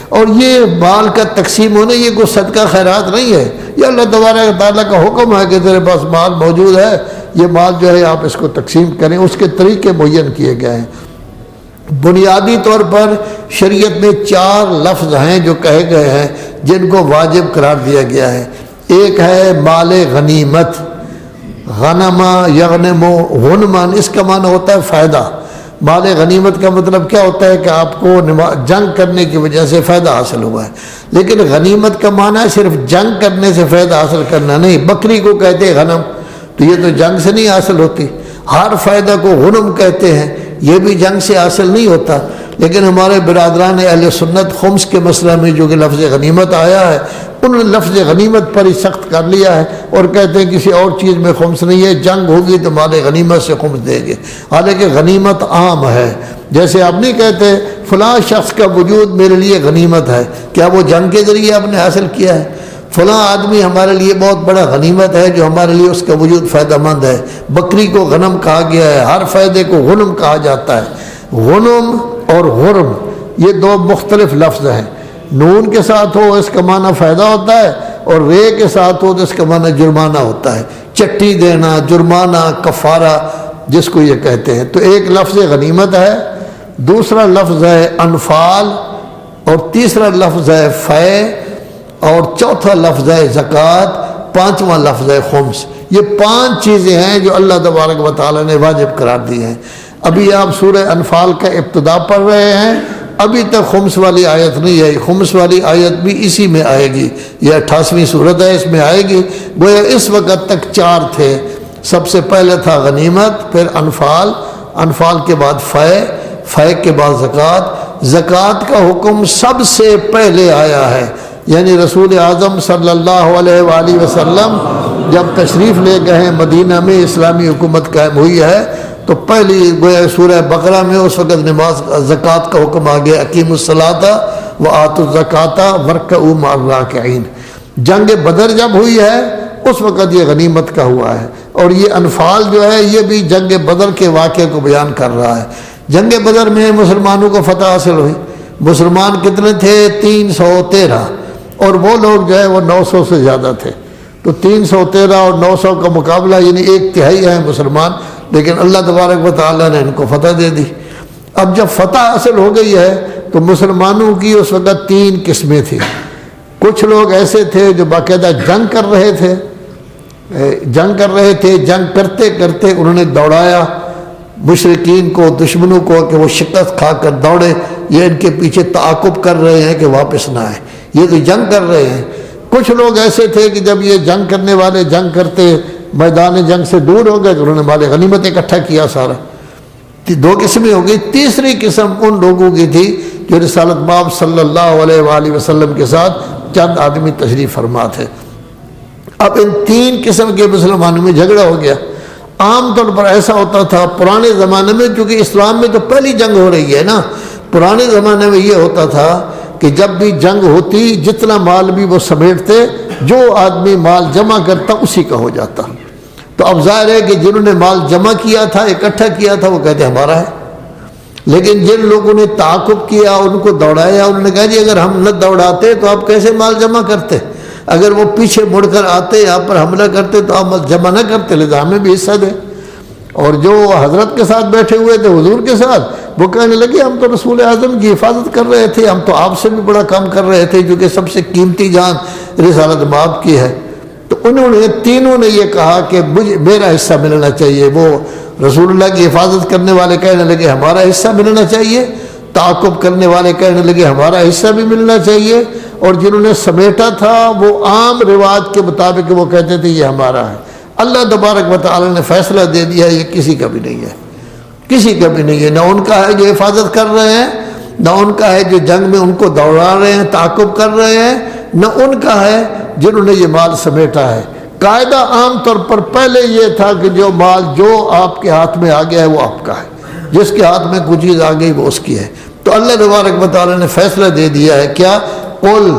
اور یہ مال کا تقسیم ہونا یہ کوئی صدقہ خیرات نہیں ہے، یہ اللہ تبارک تعالیٰ کا حکم ہے کہ تیرے پاس مال موجود ہے، یہ مال جو ہے آپ اس کو تقسیم کریں، اس کے طریقے معین کیے گئے ہیں۔ بنیادی طور پر شریعت میں 4 لفظ ہیں جو کہے گئے ہیں جن کو واجب قرار دیا گیا ہے۔ ایک ہے مال غنیمت، غنما یغنم غنما، اس کا معنی ہوتا ہے فائدہ۔ مال غنیمت کا مطلب کیا ہوتا ہے کہ آپ کو جنگ کرنے کی وجہ سے فائدہ حاصل ہوا ہے، لیکن غنیمت کا معنی ہے صرف جنگ کرنے سے فائدہ حاصل کرنا نہیں۔ بکری کو کہتے ہیں غنم، تو یہ تو جنگ سے نہیں حاصل ہوتی۔ ہر فائدہ کو غنم کہتے ہیں، یہ بھی جنگ سے حاصل نہیں ہوتا۔ لیکن ہمارے برادران اہل سنت خمس کے مسئلہ میں جو کہ لفظ غنیمت آیا ہے، انہوں نے لفظ غنیمت پر ہی سخت کر لیا ہے اور کہتے ہیں کسی اور چیز میں خمس نہیں ہے، جنگ ہوگی تو مال غنیمت سے خمس دیں گے، حالانکہ غنیمت عام ہے۔ جیسے آپ نہیں کہتے فلاں شخص کا وجود میرے لیے غنیمت ہے، کیا وہ جنگ کے ذریعے آپ نے حاصل کیا ہے؟ فلاں آدمی ہمارے لیے بہت بڑا غنیمت ہے جو ہمارے لیے اس کا وجود فائدہ مند ہے۔ بکری کو غنم کہا گیا ہے، ہر فائدے کو غنم کہا جاتا ہے۔ غنم اور غرم یہ 2 مختلف لفظ ہیں، نون کے ساتھ ہو اس کا معنی فائدہ ہوتا ہے، اور رے کے ساتھ ہو تو اس کا معنی جرمانہ ہوتا ہے، چٹی دینا، جرمانہ، کفارہ جس کو یہ کہتے ہیں۔ تو ایک لفظ غنیمت ہے، دوسرا لفظ ہے انفال، اور تیسرا لفظ ہے فے، اور چوتھا لفظ ہے زکوٰۃ، پانچواں لفظ ہے خمس۔ یہ 5 چیزیں ہیں جو اللہ تبارک و تعالیٰ نے واجب قرار دی ہیں۔ ابھی آپ سورہ انفال کا ابتدا پڑھ رہے ہیں، ابھی تک خمس والی آیت نہیں آئی، خمس والی آیت بھی اسی میں آئے گی، یہ 88ویں صورت ہے، اس میں آئے گی۔ گویا اس وقت تک 4 تھے، سب سے پہلے تھا غنیمت، پھر انفال، انفال کے بعد فے کے بعد زکوٰۃ۔ زکوٰۃ کا حکم سب سے پہلے آیا ہے، یعنی رسول اعظم صلی اللہ علیہ وآلہ وسلم جب تشریف لے گئے مدینہ میں، اسلامی حکومت قائم ہوئی ہے، تو پہلی گویا سورہ بقرہ میں اس وقت نماز زکوٰۃ کا حکم آ گیا، اقیموا الصلاۃ وآتوا الزکاۃ وارکعوا مع الراکعین۔ جنگ بدر جب ہوئی ہے اس وقت یہ غنیمت کا ہوا ہے، اور یہ انفال جو ہے یہ بھی جنگ بدر کے واقعے کو بیان کر رہا ہے۔ جنگ بدر میں مسلمانوں کو فتح حاصل ہوئی، مسلمان کتنے تھے؟ 313، اور وہ لوگ جو ہے وہ 900 سے زیادہ تھے، تو 313 اور 900 کا مقابلہ یعنی 1/3 ہے مسلمان، لیکن اللہ تبارک و تعالیٰ نے ان کو فتح دے دی۔ اب جب فتح حاصل ہو گئی ہے تو مسلمانوں کی اس وقت 3 قسمیں تھیں۔ کچھ لوگ ایسے تھے جو باقاعدہ جنگ کر رہے تھے، جنگ کرتے کرتے انہوں نے دوڑایا مشرکین کو، دشمنوں کو کہ وہ شکست کھا کر دوڑے، یہ ان کے پیچھے تعاقب کر رہے ہیں کہ واپس نہ آئے، یہ تو جنگ کر رہے ہیں۔ کچھ لوگ ایسے تھے کہ جب یہ جنگ کرنے والے جنگ کرتے میدان جنگ سے دور ہو گئے تو انہوں نے مال غنیمت اکٹھا کیا سارا۔ 2 قسمیں ہو گئی۔ تیسری قسم ان لوگوں کی تھی جو رسالت مآب صلی اللہ علیہ وآلہ وسلم کے ساتھ چند آدمی تشریف فرما تھے۔ اب ان 3 قسم کے مسلمانوں میں جھگڑا ہو گیا۔ عام طور پر ایسا ہوتا تھا پرانے زمانے میں، چونکہ اسلام میں تو پہلی جنگ ہو رہی ہے نا، پرانے زمانے میں یہ ہوتا تھا کہ جب بھی جنگ ہوتی جتنا مال بھی وہ سمیٹتے، جو آدمی مال جمع کرتا اسی کا ہو جاتا۔ تو اب ظاہر ہے کہ جنہوں نے مال جمع کیا تھا، اکٹھا کیا تھا، وہ کہتے ہمارا ہے، لیکن جن لوگوں نے تعاقب کیا، ان کو دوڑایا، انہوں نے کہا جی اگر ہم نہ دوڑاتے تو آپ کیسے مال جمع کرتے، اگر وہ پیچھے مڑ کر آتے یہاں پر حملہ کرتے تو آپ مال جمع نہ کرتے، لہذا ہمیں بھی حصہ دیں۔ اور جو حضرت کے ساتھ بیٹھے ہوئے تھے حضور کے ساتھ، وہ کہنے لگے ہم تو رسول اعظم کی حفاظت کر رہے تھے، ہم تو آپ سے بھی بڑا کام کر رہے تھے، جو کہ سب سے قیمتی جان رسالت مآب کی ہے۔ تو انہوں نے تینوں نے یہ کہا کہ میرا حصہ ملنا چاہیے۔ وہ رسول اللہ کی حفاظت کرنے والے کہنے لگے ہمارا حصہ ملنا چاہیے، تعاقب کرنے والے کہنے لگے ہمارا حصہ بھی ملنا چاہیے، اور جنہوں نے سمیٹا تھا وہ عام رواج کے مطابق وہ کہتے تھے یہ ہمارا ہے۔ اللہ تبارک و تعالی نے فیصلہ دے دیا یہ کسی کا بھی نہیں ہے، کسی کا بھی نہیں ہے، نہ ان کا ہے جو حفاظت کر رہے ہیں، نہ ان کا ہے جو جنگ میں ان کو دوڑا رہے ہیں، تعاقب کر رہے ہیں، نہ ان کا ہے جنہوں نے یہ مال سمیٹا ہے۔ قاعدہ عام طور پر پہلے یہ تھا کہ جو مال جو آپ کے ہاتھ میں آ گیا ہے وہ آپ کا ہے، جس کے ہاتھ میں کوئی چیز آ گئی وہ اس کی ہے۔ تو اللہ تبارک و تعالی نے فیصلہ دے دیا ہے کیا؟ قل،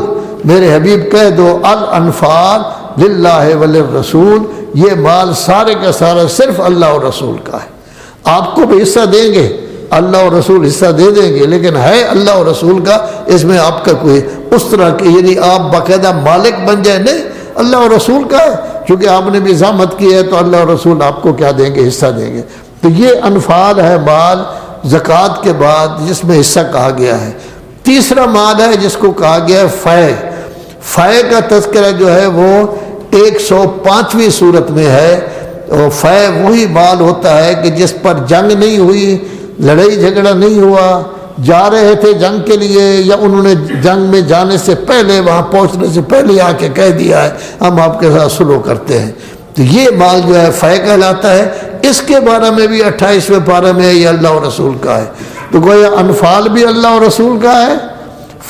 میرے حبیب کہہ دو، الانفال للہ وللرسول، یہ مال سارے کا سارا صرف اللہ اور رسول کا ہے۔ آپ کو بھی حصہ دیں گے، اللہ اور رسول حصہ دے دیں گے، لیکن ہے اللہ اور رسول کا، اس میں آپ کا کوئی اس طرح کی یعنی آپ باقاعدہ مالک بن جائیں، نہیں، اللہ اور رسول کا ہے، چونکہ آپ نے بھی زحمت کی ہے تو اللہ اور رسول آپ کو کیا دیں گے؟ حصہ دیں گے۔ تو یہ انفال ہے مال زکوٰۃ کے بعد جس میں حصہ کہا گیا ہے۔ تیسرا مال ہے جس کو کہا گیا ہے فے۔ فے کا تذکرہ جو ہے وہ 105ویں صورت میں ہے، اور فے وہی مال ہوتا ہے کہ جس پر جنگ نہیں ہوئی، لڑائی جھگڑا نہیں ہوا، جا رہے تھے جنگ کے لیے، یا انہوں نے جنگ میں جانے سے پہلے، وہاں پہنچنے سے پہلے آ کے کہہ دیا ہے ہم آپ کے ساتھ صلح کرتے ہیں، تو یہ مال جو ہے فے کہلاتا ہے۔ اس کے بارے میں بھی 28ویں پارے میں یہ اللہ اور رسول کا ہے۔ تو گویا انفال بھی اللہ اور رسول کا ہے،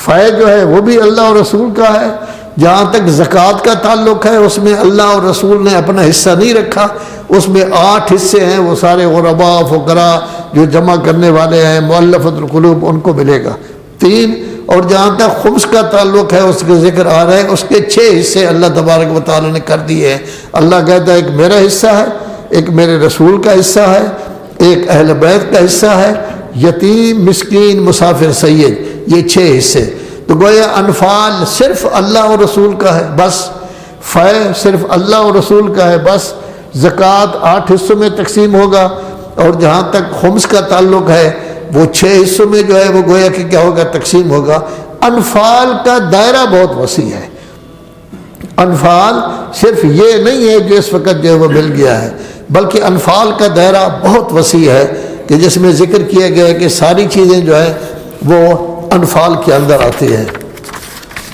فے جو ہے وہ بھی اللہ اور رسول کا ہے۔ جہاں تک زکوٰۃ کا تعلق ہے اس میں اللہ اور رسول نے اپنا حصہ نہیں رکھا، اس میں 8 حصے ہیں، وہ سارے غرباء فقراء جو جمع کرنے والے ہیں، مؤلفۃ القلوب، ان کو ملے گا 3۔ اور جہاں تک خمس کا تعلق ہے اس کا ذکر آ رہا ہے، اس کے 6 حصے اللہ تبارک و تعالیٰ نے کر دیے ہیں۔ اللہ کہتا ہے ایک میرا حصہ ہے، ایک میرے رسول کا حصہ ہے، ایک اہل بیت کا حصہ ہے، یتیم مسکین مسافر سید، یہ 6 حصے۔ تو گویا انفال صرف اللہ اور رسول کا ہے بس، فے صرف اللہ اور رسول کا ہے بس، زکوٰۃ 8 حصوں میں تقسیم ہوگا، اور جہاں تک خمس کا تعلق ہے وہ 6 حصوں میں جو ہے وہ گویا کہ کیا ہوگا؟ تقسیم ہوگا۔ انفال کا دائرہ بہت وسیع ہے، انفال صرف یہ نہیں ہے جو اس وقت جو ہے وہ مل گیا ہے، بلکہ انفال کا دائرہ بہت وسیع ہے کہ جس میں ذکر کیا گیا ہے کہ ساری چیزیں جو ہے وہ انفال کے اندر آتی ہیں۔